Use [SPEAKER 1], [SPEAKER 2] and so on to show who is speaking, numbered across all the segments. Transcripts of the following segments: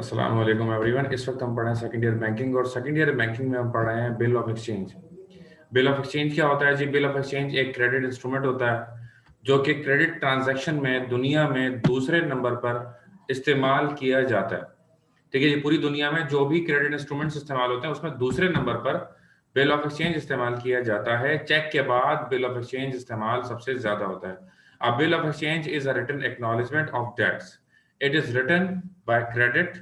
[SPEAKER 1] अस्सलाम वालेकुम एवरीवन। इस वक्त हम पढ़ रहे हैं सेकंड ईयर बैंकिंग, और सेकंड ईयर बैंकिंग में हम पढ़ रहे हैं bill of exchange. Bill of exchange क्या होता है जी? बिल ऑफ एक्सचेंज एक क्रेडिट इंस्ट्रूमेंट होता है जो कि क्रेडिट ट्रांजैक्शन में दुनिया में दूसरे नंबर पर इस्तेमाल किया जाता है। ठीक है जी, पूरी दुनिया में जो भी क्रेडिट इंस्ट्रूमेंट्स इस्तेमाल होते हैं उसमें दूसरे नंबर पर बिल ऑफ एक्सचेंज इस्तेमाल किया जाता है। चेक के बाद बिल ऑफ एक्सचेंज इस्तेमाल सबसे ज्यादा होता है। A bill of exchange is a written acknowledgement of debts. It is written by credit,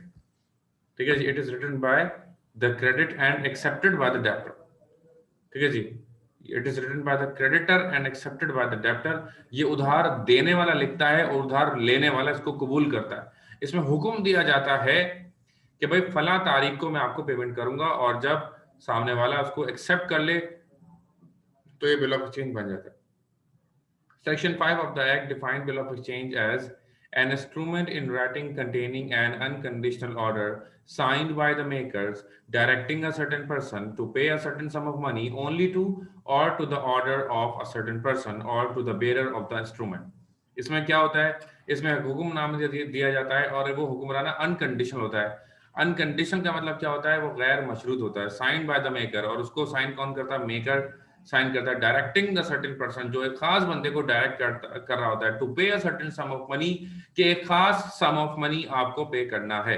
[SPEAKER 1] ठीक है जी, it is written by the credit and accepted by the debtor. ठीक है जी, it is written by the creditor and accepted by the debtor. ये उधार देने वाला लिखता है और उधार लेने वाला इसको कबूल करता है। इसमें हुक्म दिया जाता है कि भाई फला तारीख को मैं आपको पेमेंट करूंगा, और जब सामने वाला उसको एक्सेप्ट कर ले तो ये बिल ऑफ एक्सचेंज बन जाता है। Section 5 of the Act defined bill of exchange as an instrument in writing containing an unconditional order signed by the makers directing a certain person to pay a certain sum of money only to or to the order of a certain person or to the bearer of the instrument. इसमें क्या होता है? इसमें हुक्मनामा दिया जाता है और वो हुक्मराना अनकंडीशनल होता है। अनकंडीशनल का मतलब क्या होता है? वो गैर मशरूत होता है, साइंड बाय द मेकर, और उसको साइन कौन करता है? मेकर साइन करता है। डायरेक्टिंग द सर्टेन पर्सन, जो एक खास बंदे को डायरेक्ट कर रहा होता है, टू पे a certain sum of money, कि एक खास सम ऑफ मनी आपको पे करना है।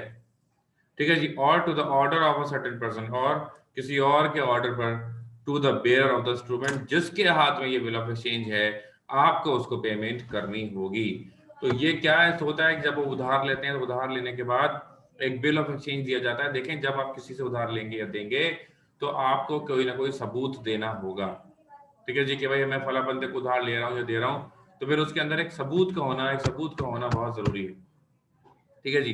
[SPEAKER 1] ठीक है जी, और to the order of a certain person, और किसी और के ऑर्डर पर, to the bearer of the instrument, जिसके हाथ में ये बिल ऑफ एक्सचेंज है, आपको उसको पेमेंट करनी होगी। तो ये क्या है होता है कि जब वो उधार लेते हैं तो उधार लेने के बाद एक बिल ऑफ एक्सचेंज दिया जाता है। देखें, जब आप किसी से उधार लेंगे या देंगे तो आपको कोई ना कोई सबूत देना होगा। ठीक है जी, कि भाई मैं फला बंदे को उधार ले रहा हूँ या दे रहा हूँ, तो फिर उसके अंदर एक सबूत का होना बहुत जरूरी है। ठीक है जी,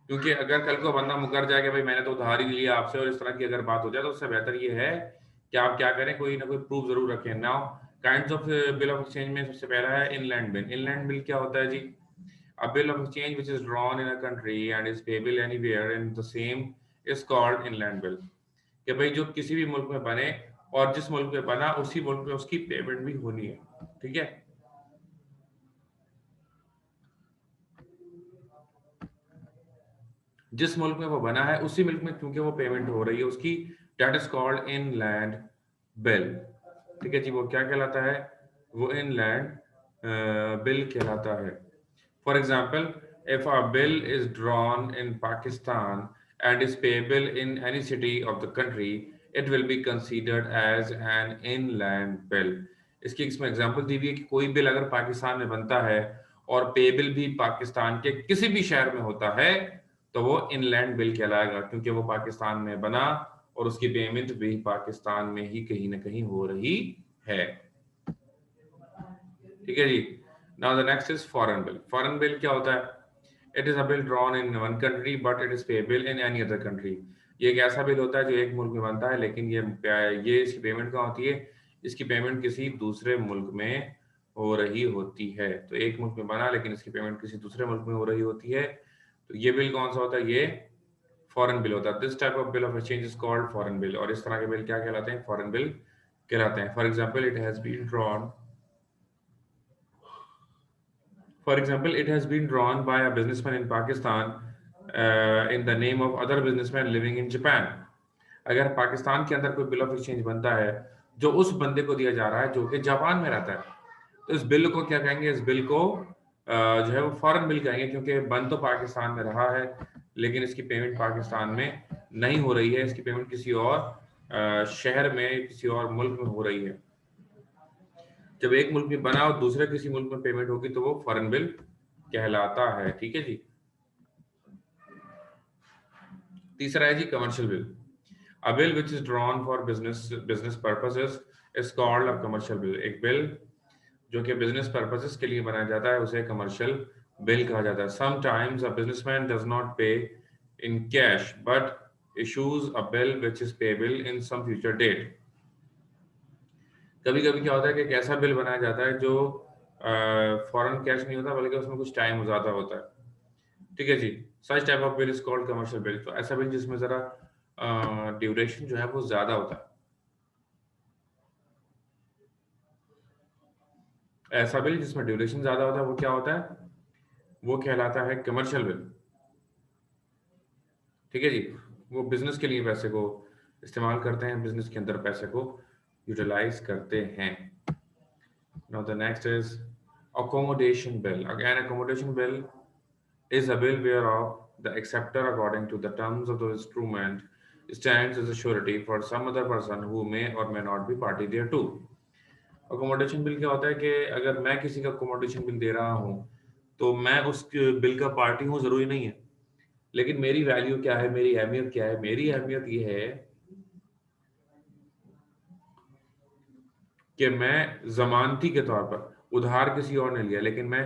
[SPEAKER 1] क्योंकि अगर कल को बंदा मुकर जाए कि भाई मैंने तो उधार ही लिया आपसे, और इस तरह की अगर बात हो जाए, तो उससे बेहतर ये है कि आप क्या करें, कोई ना कोई प्रूफ जरूर रखें। Now kinds of bill of exchange में सबसे पहला है इनलैंड बिल। इनलैंड बिल क्या होता है जी? A bill of exchange which is drawn in a country and is payable anywhere in the same is called inland bill। कि भाई जो किसी भी मुल्क में बने और जिस मुल्क में बना उसी मुल्क में उसकी पेमेंट भी होनी है। ठीक है, जिस मुल्क में वो बना है उसी मुल्क में क्योंकि वो पेमेंट हो रही है उसकी, that is called inland bill. ठीक है जी, वो क्या कहलाता है? वो इनलैंड बिल कहलाता है। For example, if a bill is drawn in Pakistan and is payable in any city of the country, it will be considered as an inland bill. इसकी इसमें एग्जांपल दी हुई है कि कोई बिल अगर पाकिस्तान में बनता है और पेएबल भी पाकिस्तान के किसी भी शहर में होता है, तो वो इनलैंड बिल कहलाएगा, क्योंकि वो पाकिस्तान में बना और उसकी पेमेंट भी पाकिस्तान में ही कहीं ना कहीं हो रही है। ठीक है जी, now the next is foreign bill. Foreign bill क्या होता है? It is a bill drawn in one country but it is payable in any other country. ये एक ऐसा बिल होता है जो एक मुल्क में बनता है, लेकिन ये इसकी पेमेंट कहाँ होती है? इसकी पेमेंट किसी दूसरे मुल्क में हो रही होती है। तो एक मुल्क में बना लेकिन इसकी पेमेंट किसी दूसरे मुल्क में हो रही होती है। तो ये बिल कौन सा होता है? ये फॉरेन बिल होता है। This type of bill of exchange is called foreign bill, और इस तरह के बिल क्या कहलाते हैं? फॉरेन बिल कहलाते हैं। For example, it has been drawn For example, it has been drawn by a businessman in Pakistan in the name of other businessmen living in Japan। अगर पाकिस्तान के अंदर कोई बिल ऑफ एक्सचेंज बनता है जो उस बंदे को दिया जा रहा है जो कि जापान में रहता है, तो इस बिल को क्या कहेंगे? इस बिल को जो है वो फॉरेन बिल कहेंगे, क्योंकि बन तो पाकिस्तान में रहा है लेकिन इसकी पेमेंट पाकिस्तान में नहीं हो रही है, इसकी पेमेंट किसी और शहर में, किसी और मुल्क में हो रही है। जब एक मुल्क में बना और दूसरे किसी मुल्क में पेमेंट होगी तो वो फॉरेन बिल कहलाता है। ठीक है जी, तीसरा है जी commercial bill. A bill which is drawn for business purposes is called a commercial bill. एक बिल जो कि बिजनेस पर्पसेस के लिए बनाया जाता है उसे कमर्शियल बिल कहा जाता है। Sometimes a businessman does not pay in cash but issues a bill which is payable in some future date. कभी कभी क्या होता है कि एक ऐसा बिल बनाया जाता है जो फॉरेन कैश नहीं होता बल्कि उसमें कुछ टाइम ज्यादा होता है। ठीक है जी, such type of bill is called commercial bill. तो ऐसा बिल जिसमें जरा ड्यूरेशन जो है वो ज्यादा होता है, ऐसा बिल जिसमें ड्यूरेशन ज्यादा होता है वो क्या होता है? वो कहलाता है कमर्शियल बिल। ठीक है जी, वो बिजनेस के लिए पैसे को इस्तेमाल करते हैं, बिजनेस के अंदर पैसे को यूटिलाइज करते हैं। Now the next is accommodation bill. Again, accommodation bill is a bill whereof the acceptor, according to the terms of the instrument, stands as a surety for some other person who may or may not be party thereto. Accommodation bill क्या होता है कि अगर मैं किसी का accommodation bill दे रहा हूँ तो मैं उस बिल का पार्टी हूँ, जरूरी नहीं है, लेकिन मेरी वैल्यू क्या है, मेरी अहमियत क्या है? मेरी अहमियत ये है कि मैं जमानती के तौर पर, उधार किसी और ने लिया लेकिन मैं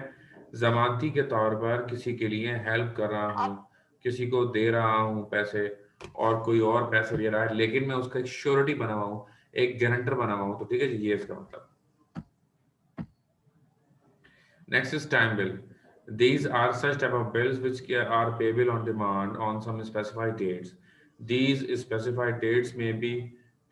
[SPEAKER 1] जमानती के तौर पर किसी के लिए हेल्प कर रहा हूँ, किसी को दे रहा हूँ पैसे और कोई और पैसे ले रहा है, लेकिन मैं उसका एक श्योरिटी बना हुआ हूँ, एक गारंटर बना हुआ हूँ। तो ठीक है जी, ये इसका मतलब। Next is time bill. These are such type of bills which are payable on demand on some specified dates. These specified dates may be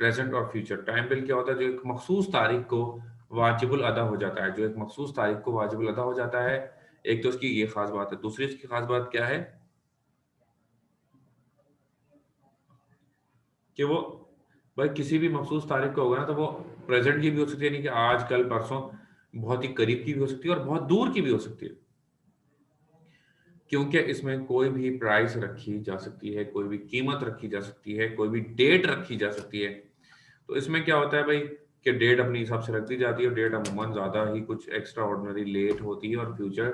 [SPEAKER 1] present or future. Time bill क्या होता है? जो एक मखसूस तारीख को वाजिबुल अदा हो जाता है, जो एक मखसूस तारीख को वाजिबुल अदा हो जाता है। एक तो उसकी ये खास बात है, दूसरी इसकी खास बात क्या है कि वो भाई किसी भी मखसूस तारीख को होगा ना, तो वो प्रेजेंट की भी हो सकती है, नहीं कि आज कल परसों, बहुत ही करीब की भी हो सकती है और बहुत दूर की भी हो सकती है, क्योंकि इसमें कोई भी प्राइस रखी जा सकती है, कोई भी कीमत रखी जा सकती है, कोई भी डेट रखी जा सकती है। तो इसमें क्या होता है भाई कि डेट अपने हिसाब से रख दी जाती है और डेट अमूमन ज्यादा ही कुछ एक्स्ट्रा ऑर्डिनरी लेट होती है और फ्यूचर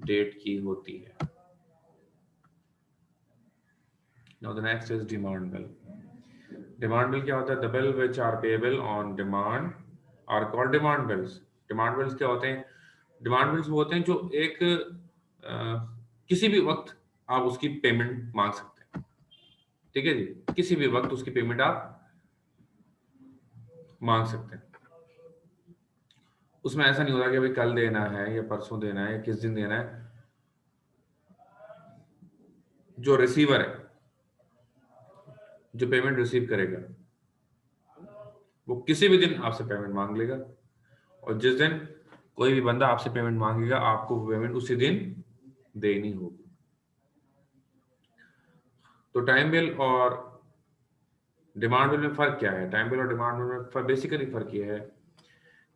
[SPEAKER 1] डेट की होती है। Now the next is demand bill. Demand bill क्या होता है? The bill which are payable on demand are called demand bills. Demand bills क्या होते हैं? डिमांड बिल्स वो होते हैं जो एक किसी भी वक्त आप उसकी पेमेंट मांग सकते हैं। ठीक है जी, किसी भी वक्त उसकी पेमेंट आप मांग सकते हैं। उसमें ऐसा नहीं होता कि भाई कल देना है या परसों देना है या किस दिन देना है। जो रिसीवर है, जो पेमेंट रिसीव करेगा, वो किसी भी दिन आपसे पेमेंट मांग लेगा, और जिस दिन कोई भी बंदा आपसे पेमेंट मांगेगा आपको पेमेंट उसी दिन देनी होगी। तो टाइम बिल और डिमांड बिल में फर्क क्या है? टाइम बिल और डिमांड बिल में बेसिकली फर्क ये है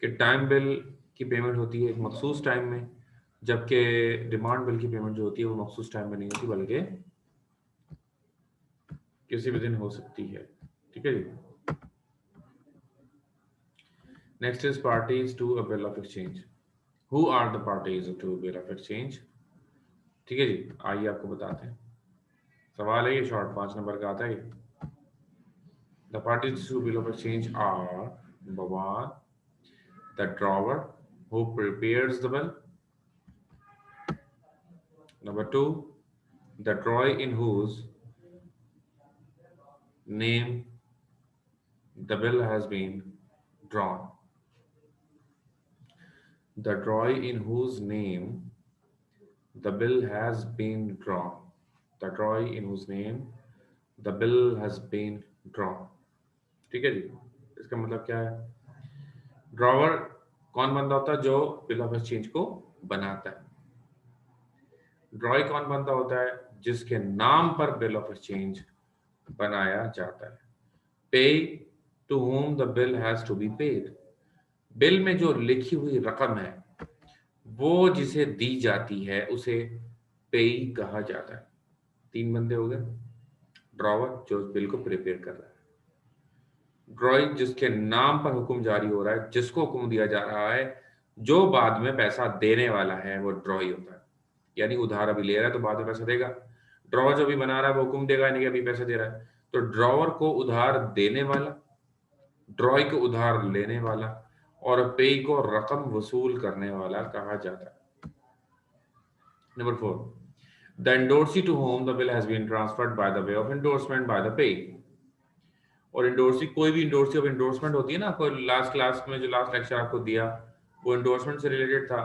[SPEAKER 1] कि टाइम बिल की पेमेंट होती है एक मखसूस टाइम में, जबकि डिमांड बिल की पेमेंट जो होती है वो मखसूस टाइम में नहीं होती, बल्कि किसी भी दिन हो सकती है। ठीक है जी। Next is parties to a bill of exchange. Who are the parties to bill of exchange? ठीक है जी, आइए आपको बताते हैं। सवाल है ये शॉर्ट, 5 नंबर का आता है ये। The parties to bill of exchange are number 1 the drawer who prepares the bill. Number 2, the drawee in whose name the bill has been drawn. The drawee in whose name the bill has been drawn. The drawee in whose name the bill has been drawn. ठीक है जी, इसका मतलब क्या है? Drawer कौन बंदा होता है? जो बिल ऑफ एक्सचेंज को बनाता है। ड्रॉई कौन बंदा होता है? जिसके नाम पर बिल ऑफ एक्सचेंज बनाया जाता है। Pay to whom the bill has to be paid. Bill में जो लिखी हुई रकम है वो जिसे दी जाती है उसे पेई कहा जाता है। 3 बंदे हो गए। ड्रॉवर जो बिल को प्रिपेयर कर रहा है, ड्रॉई जिसके नाम पर हुक्म जारी हो रहा है, जिसको हुक्म दिया जा रहा है, जो बाद में पैसा देने वाला है वो ड्रॉई होता है। यानी उधार अभी ले रहा है तो बाद में पैसा देगा। ड्रॉवर जो भी बना रहा है वो हुक्म देगा, यानी कि अभी पैसा दे रहा है। तो ड्रॉवर को उधार देने वाला, ड्रॉई को उधार लेने वाला और पेई को रकम वसूल करने वाला कहा जाता है। Number 4, the endorsee to whom the bill has been transferred by the way of endorsement by the payee. और इंडोर्सी, कोई भी इंडोर्सी ऑफ एंडोर्समेंट होती है ना, कोई लास्ट क्लास में जो लास्ट लेक्चर आपको दिया वो एंडोर्समेंट से रिलेटेड था।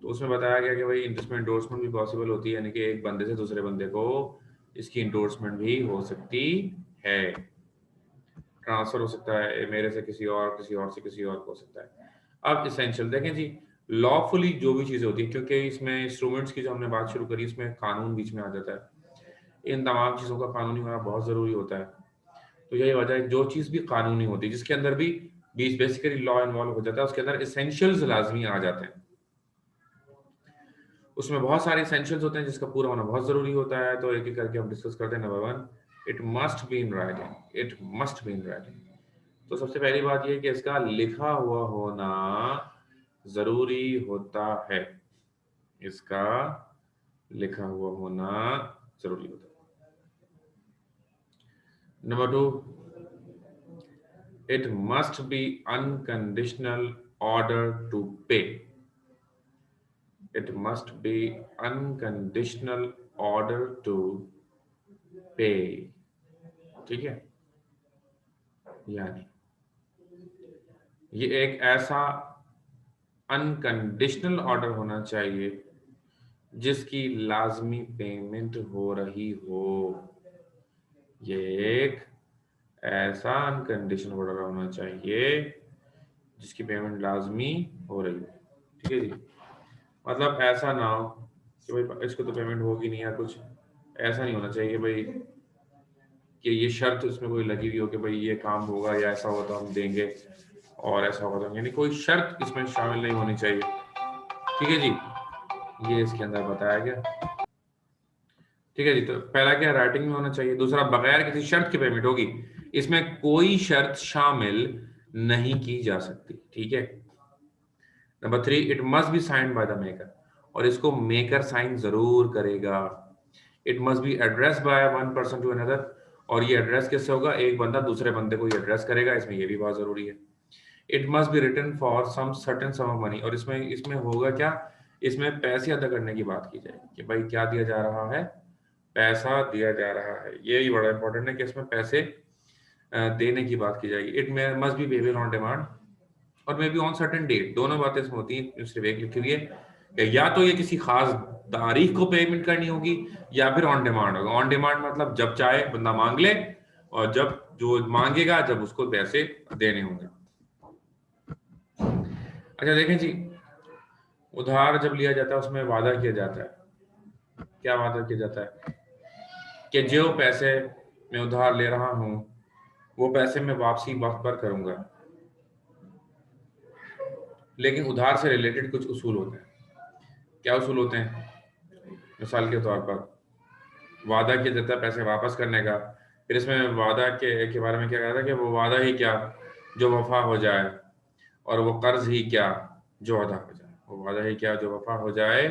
[SPEAKER 1] तो उसमें बताया गया कि भाई इसमें एंडोर्समेंट भी पॉसिबल होती है, यानी कि एक बंदे से दूसरे बंदे को इसकी एंडोर्समेंट भी हो सकती है। ट्रांसफर हो सकता है मेरे से किसी और, किसी और से किसी और को हो सकता है। अब इसेंशियल देखें जी, लॉफुली जो भी चीजें होती है, क्योंकि इसमें इंस्ट्रूमेंट्स की जो हमने बात शुरू करी इसमें कानून बीच में आ जाता है। इन तमाम चीज़ों का कानूनी होना बहुत ज़रूरी होता है। तो यही वजह है, जो चीज़ भी कानूनी होती है, जिसके अंदर भी बेसिकली लॉ इन्वॉल्व हो जाता है, उसके अंदर एसेंशियल्स लाजमी आ जाते हैं। उसमें बहुत सारे एसेंशियल्स होते हैं जिसका पूरा होना बहुत ज़रूरी होता है। तो एक एक करके हम डिस्कस करते हैं। Number 1, it must be in writing. It must be in writing. तो सबसे पहली बात ये है कि इसका लिखा हुआ होना ज़रूरी होता है। इसका लिखा हुआ होना ज़रूरी होता है। Number 2, it must be unconditional order to pay. It must be unconditional order to pay. ठीक है, यानी ये एक ऐसा अनकंडीशनल ऑर्डर होना चाहिए जिसकी लाजमी पेमेंट हो रही हो। ये एक ऐसा अनकंडीशनल ऑर्डर होना चाहिए जिसकी पेमेंट लाजमी हो रही हो। ठीक है जी, मतलब ऐसा ना हो कि भाई इसको तो पेमेंट होगी नहीं, या कुछ ऐसा नहीं होना चाहिए भाई कि ये शर्त उसमें कोई लगी हुई हो कि भाई ये काम होगा या ऐसा होगा तो हम देंगे और ऐसा होगा तो, यानी कोई शर्त इसमें शामिल नहीं होनी चाहिए। ठीक है जी, ये इसके अंदर बताया गया। ठीक है जी, तो पहला क्या, राइटिंग में होना चाहिए। दूसरा, बगैर किसी शर्त की पेमेंट होगी। इसमें कोई शर्त शामिल नहीं की जा सकती। ठीक है। Number 3, it must be signed by the maker. और इसको मेकर साइन जरूर करेगा। It must be address by one person to another. और ये एड्रेस किससे होगा, एक बंदा दूसरे बंदे को एड्रेस करेगा। इसमें ये भी बहुत जरूरी है। It must be written for some certain sum of money. और इसमें इसमें होगा क्या, इसमें पैसे अदा करने की बात की जाएगी कि भाई क्या दिया जा रहा है, पैसा दिया जा रहा है। ये भी बड़ा इंपॉर्टेंट है कि इसमें पैसे देने की बात की जाएगी। It must be payable on demand और may be on certain date. दोनों बातें इसमें होती हैं, सिर्फ एक लिखी हुई है कि या तो ये किसी खास तारीख को पेमेंट करनी होगी या फिर ऑन डिमांड होगा। ऑन डिमांड मतलब जब चाहे बंदा मांग ले, और जब जो मांगेगा जब उसको पैसे देने होंगे। अच्छा देखें जी, उधार जब लिया जाता है उसमें वादा किया जाता है। क्या वादा किया जाता है कि जो पैसे मैं उधार ले रहा हूं वो पैसे मैं वापसी वक्त पर करूंगा। लेकिन उधार से रिलेटेड कुछ उसूल होते हैं। क्या उसूल होते हैं? मिसाल के तौर पर वादा किया जाता है पैसे वापस करने का। फिर इसमें वादा के बारे में क्या कहा था कि वो वादा ही क्या जो वफा हो जाए, और वो कर्ज ही क्या जो अदा हो जाए। वो वादा ही क्या जो वफा हो जाए,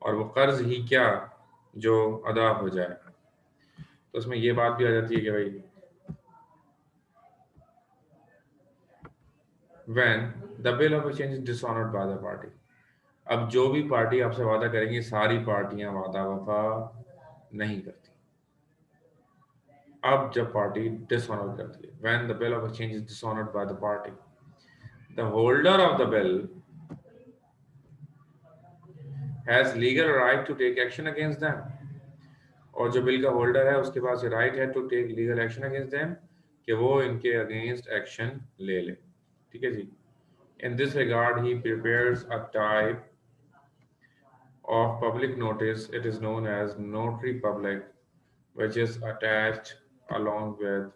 [SPEAKER 1] और वो कर्ज ही क्या जो अदा हो जाए। तो उसमें ये बात भी आ जाती है कि भाई when the bill of exchange is dishonored by the party। अब जो भी पार्टी आपसे वादा करेंगी सारी पार्टियां वादा वफा नहीं करती। अब जब पार्टी डिसऑनर करती है, when the bill of exchange is dishonored by the party, the holder of the bill has legal right to take action against them। और जो बिल का होल्डर है उसके पास राइट है to take legal action against them, कि वो इनके अगेंस्ट एक्शन ले ले। ठीक है जी। In this regard he prepares a type of public notice, it is known as notary public, which is attached along with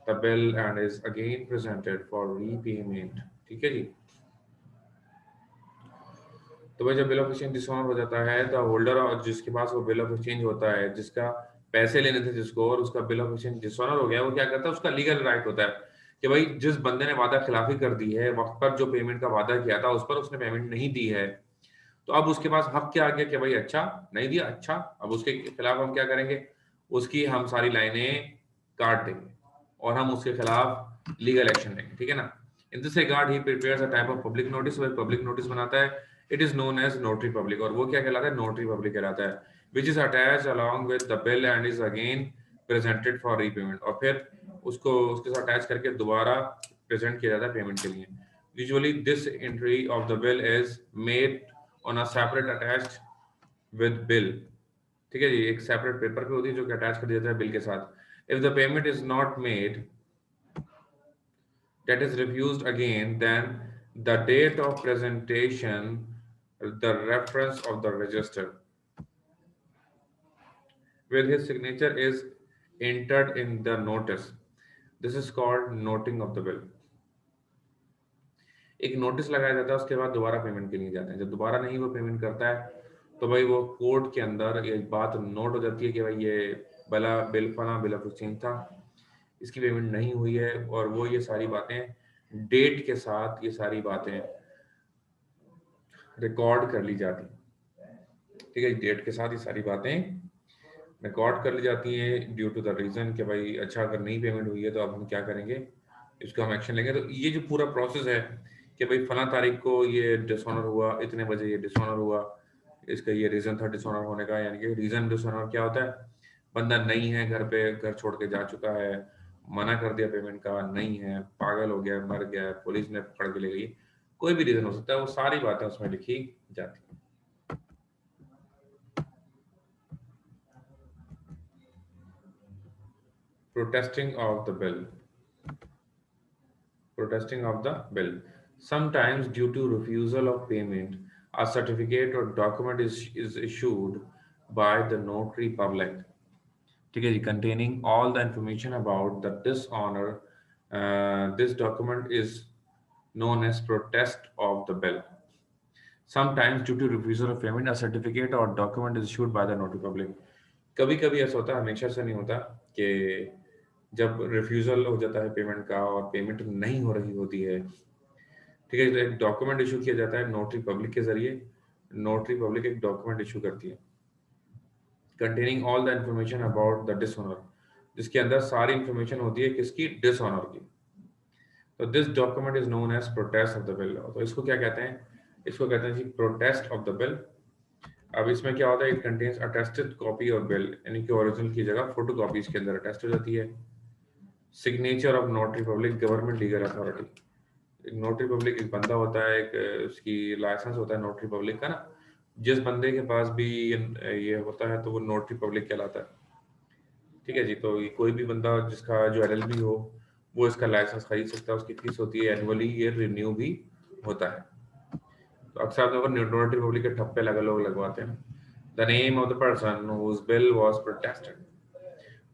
[SPEAKER 1] the bill and is again presented for repayment। ठीक है जी। तो भाई जब बिल ऑफ एक्सचेंज डिसऑनर हो जाता है तो holder और जिसके पास वो बिल ऑफ एक्सचेंज होता है, जिसका पैसे लेने थे जिसको, और उसका बिल ऑफ एक्सचेंज डिसऑनर हो गया, वो क्या करता है, उसका लीगल राइट होता है कि भाई जिस बंदे ने वादा खिलाफी कर दी है, वक्त पर जो पेमेंट का वादा किया था उस पर उसने पेमेंट नहीं दी है, तो अब उसके पास हक क्या आ गया कि भाई अच्छा नहीं दिया, अच्छा अब उसके खिलाफ हम क्या करेंगे, उसकी हम सारी लाइनें काट देंगे और हम उसके खिलाफ लीगल एक्शन लेंगे। ठीक है ना। In this regard he prepares a type of public notice, वह पब्लिक नोटिस बनाता है। It is known as notary public. और वो क्या कहलाता है, नोटरी पब्लिक कहलाता है। Which is attached along with the bill and is again presented for repayment. और फिर उसको उसके साथ अटैच करके दोबारा प्रेजेंट किया जाता है पेमेंट के लिए। Usually this entry of the bill is made on a separate attached with bill। ठीक है जी, एक सेपरेट पेपर पे होती है जो कि अटैच कर दिया जाता है बिल के साथ। If the payment is not made, that is refused again, then the date of presentation, the reference of the register, with his signature is entered in the notice. This is called noting of the bill. एक notice लगाया जाता है, उसके बाद दोबारा payment के लिए जाते हैं। जब दोबारा नहीं वो पेमेंट करता है तो भाई वो कोर्ट के अंदर एक बात नोट हो जाती है कि भाई ये बला बिल फला बिल ऑफ एक्सचेंज था, इसकी पेमेंट नहीं हुई है, और वो ये सारी बातें डेट के साथ ये सारी बातें रिकॉर्ड कर ली जाती, ठीक है, डेट के साथ ये सारी बातें रिकॉर्ड कर ली जाती हैं ड्यू टू द रीजन कि भाई अच्छा अगर नहीं पेमेंट हुई है तो अब हम क्या करेंगे, इसको हम एक्शन लेंगे। तो ये जो पूरा प्रोसेस है कि भाई फला तारीख को ये डिसऑनर हुआ, इतने बजे ये डिसऑनर हुआ, इसका ये रीजन था डिसऑनर होने का, यानी कि रीजन डिसऑनर क्या होता है, बंदा नहीं है घर पे, घर छोड़ के जा चुका है, मना कर दिया पेमेंट का, नहीं है, पागल हो गया, मर गया, पुलिस ने पकड़ के ले गई, कोई भी रीजन हो सकता है, वो सारी बातें उसमें लिखी जाती है। Protesting of the bill. Protesting of the bill. Sometimes, due to refusal of payment, a certificate or document is issued by the notary public. ठीक है जी, containing all the information about the dishonor. This document is known as protest of the bill. Sometimes, due to refusal of payment, a certificate or document is issued by the notary public. कभी कभी ऐसा होता है, हमेशा से नहीं होता, कि जब रिफ्यूजल हो जाता है पेमेंट का और पेमेंट नहीं हो रही होती है, ठीक है, तो एक डॉक्यूमेंट इशू किया जाता है नोटरी पब्लिक के जरिए। नोटरी पब्लिक एक डॉक्यूमेंट इशू करती है containing all the information about the dishonour, जिसके अंदर सारी इंफॉर्मेशन होती है किसकी, डिसऑनर की। तो this document is known as protest of the bill. तो इसको क्या कहते हैं, इसको कहते हैं जी प्रोटेस्ट ऑफ द बिल। अब इसमें क्या होता है, इट कंटेन्स अटेस्टेड कॉपी और बिल, यानी कि ओरिजिनल की जगह फोटो कॉपी इसके अंदर अटेस्ट हो जाती है। Signature of notary public government legal authority. Notary public एक बंदा होता है, एक उसकी लाइसेंस होता है नोटरी पब्लिक का ना, जिस बंदे के पास भी ये होता है तो वो नोटरी पब्लिक कहलाता है। ठीक है जी, तो ये कोई भी बंदा जिसका जो एलएलबी हो वो इसका लाइसेंस खरीद सकता है, उसकी फीस होती है एनुअली, ये रिन्यू भी होता है। तो अक्सर आप नोटरी पब्लिक के ठप्पे लोग लगवाते हैं, the name of the person whose bill was protested,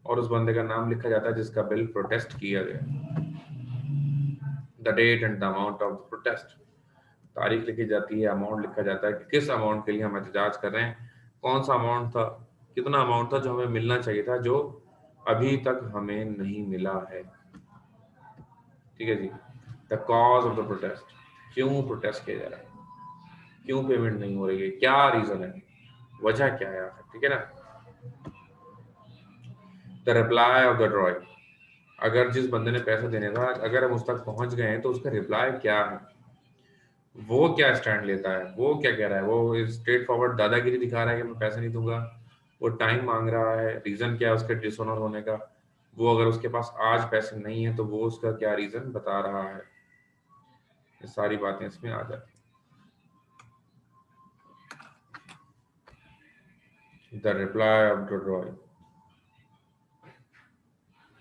[SPEAKER 1] और उस बंदे का नाम लिखा जाता है जिसका बिल प्रोटेस्ट किया गया। The date and the amount of the protest, तारीख लिखी जाती है, अमाउंट लिखा जाता है कि किस अमाउंट के लिए हम एहतजाज कर रहे हैं, कौन सा अमाउंट था, कितना अमाउंट था जो हमें मिलना चाहिए था, जो अभी तक हमें नहीं मिला है। ठीक है जी, the cause of the protest, क्यों प्रोटेस्ट किया जा रहा है, क्यों पेमेंट नहीं हो रही है, क्या रीजन है, वजह क्या है आखिर, ठीक है ना। द रिप्लाई ऑफ द ड्रॉय, अगर जिस बंदे ने पैसा देने था अगर हम उस तक पहुंच गए हैं तो उसका रिप्लाई क्या है, वो क्या स्टैंड लेता है, वो क्या कह रहा है, वो स्ट्रेट फॉरवर्ड दादागिरी दिखा रहा है कि मैं पैसे नहीं दूंगा, वो टाइम मांग रहा है, रीजन क्या है उसके डिसऑनर होने का, वो अगर उसके पास आज पैसे नहीं है तो वो उसका क्या रीजन बता रहा है, ये सारी बातें इसमें आ जाती है। द रिप्लाई ऑफ द ड्रॉय,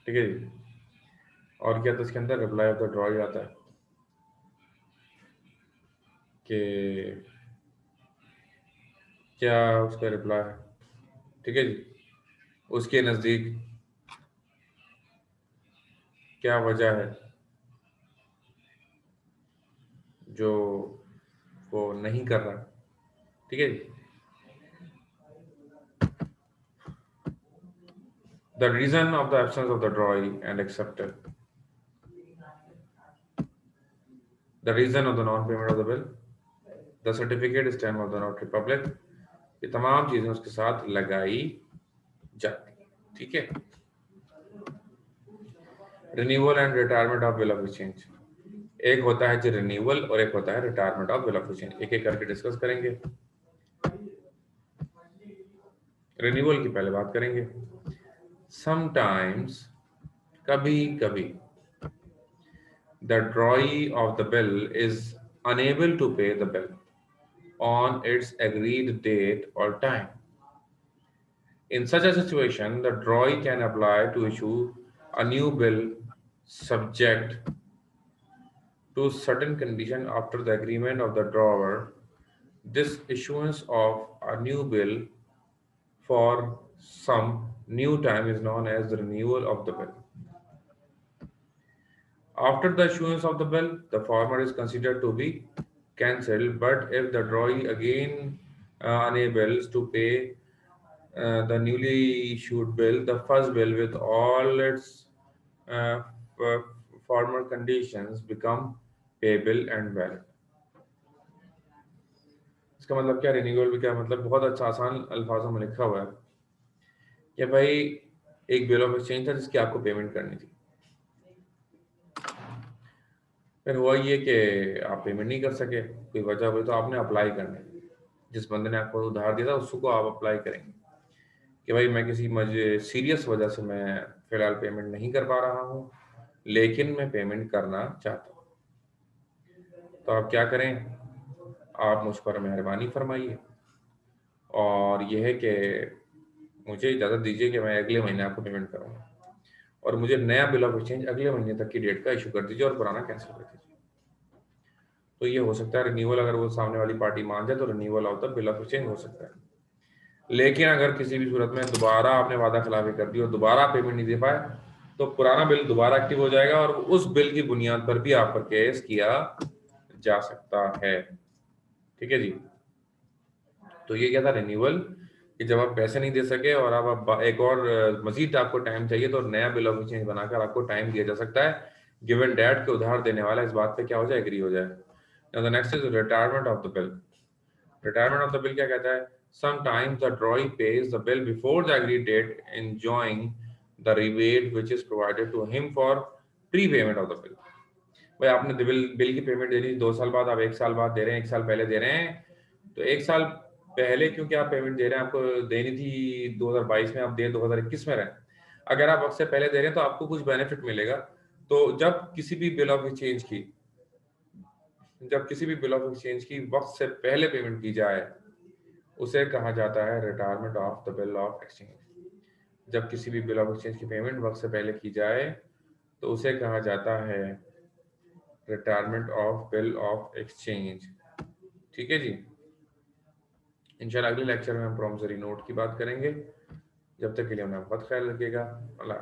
[SPEAKER 1] ठीक है जी, और क्या था इसके अंदर, रिप्लाई ऑफ द ड्रॉय आता है कि क्या उसका रिप्लाई है, ठीक है जी, उसके नजदीक क्या वजह है जो वो नहीं कर रहा, ठीक है जी। The reason of the absence of the drawing and accepted. The reason of the non-payment of the bill. The certificate stamp of the notary public. ये तमाम चीजें उसके साथ लगाई जाती हैं, ठीक है। Renewal and retirement of bill of exchange, एक होता है जी रिन्यूअल और एक होता है retirement of bill of exchange, एक एक करके डिस्कस करेंगे। रिन्यूअल की पहले बात करेंगे। समटाइम्स, कभी कभी, the drawee of the bill is unable to pay the bill on its agreed date or time. In such a situation, the drawee can apply to issue a new bill subject to certain condition after the agreement of the drawer. This issuance of a new bill for some new time is known as the renewal of the bill. After the issuance of the bill, the former is considered to be cancelled, but if the drawee again unable to pay the newly issued bill, the first bill with all its uh, f- former conditions become payable and valid. इसका मतलब क्या, renewal भी क्या मतलब, बहुत अच्छा आसान अल्फाजों में लिखा हुआ है कि भाई एक बिल ऑफ एक्सचेंज था जिसकी आपको पेमेंट करनी थी, फिर हुआ ये कि आप पेमेंट नहीं कर सके, कोई वजह हुई, तो आपने अप्लाई करना है, जिस बंदे ने आपको उधार दिया था उसको आप अप्लाई करेंगे कि भाई मैं किसी मुझे सीरियस वजह से मैं फिलहाल पेमेंट नहीं कर पा रहा हूँ, लेकिन मैं पेमेंट करना चाहता हूँ। तो आप क्या करें, आप मुझ पर मेहरबानी फरमाइए और यह है कि मुझे इजाज़त दीजिए कि मैं अगले महीने आपको पेमेंट करूँगा, और मुझे नया बिल ऑफ एक्सचेंज अगले महीने तक की डेट का इशू कर दीजिए और पुराना कैंसिल कर दीजिए। तो ये हो सकता है रिन्यूअल, अगर वो सामने वाली पार्टी मान जाए तो renewal of the bill of exchange हो सकता है। लेकिन अगर किसी भी सूरत में दोबारा आपने वादा खिलाफी कर दी और दोबारा पेमेंट नहीं दे पाए, तो पुराना बिल दोबारा एक्टिव हो जाएगा और उस बिल की बुनियाद पर भी आप पर केस किया जा सकता है। ठीक है जी। तो ये क्या था, रिन्यूअल, कि जब आप पैसे नहीं दे सके और आप एक और मजीद आपको टाइम चाहिए तो नया बिल ऑफ एक्सचेंज बनाकर आपको टाइम दिया जा सकता है, गिवन डेट के उधार देने वाला इस बात पे क्या हो जाए, एग्री हो जाए। Now the next is retirement of the bill. Retirement of the bill क्या कहता है, sometimes the drawee pays the bill before the agreed date, enjoying the rebate which is provided to him for prepayment of the bill। भाई आपने bill की payment देनी 2 साल बाद, आप 1 साल बाद दे रहे हैं, 1 साल पहले दे रहे हैं, तो 1 साल पहले क्योंकि आप पेमेंट दे रहे हैं, आपको देनी थी 2022 में, आप दे 2021 में रहे। अगर आप वक्त से पहले दे रहे हैं तो आपको कुछ बेनिफिट मिलेगा। तो जब किसी भी बिल ऑफ एक्सचेंज की वक्त से पहले पेमेंट की जाए, उसे कहा जाता है retirement of the bill of exchange. जब किसी भी बिल ऑफ एक्सचेंज की पेमेंट वक्त से पहले की जाए तो उसे कहा जाता है retirement of bill of exchange. ठीक है जी। इंशाल्लाह अगले लेक्चर में हम प्रॉमिसरी नोट की बात करेंगे। जब तक के लिए अपना बहुत ख्याल रखिएगा। अल्लाह।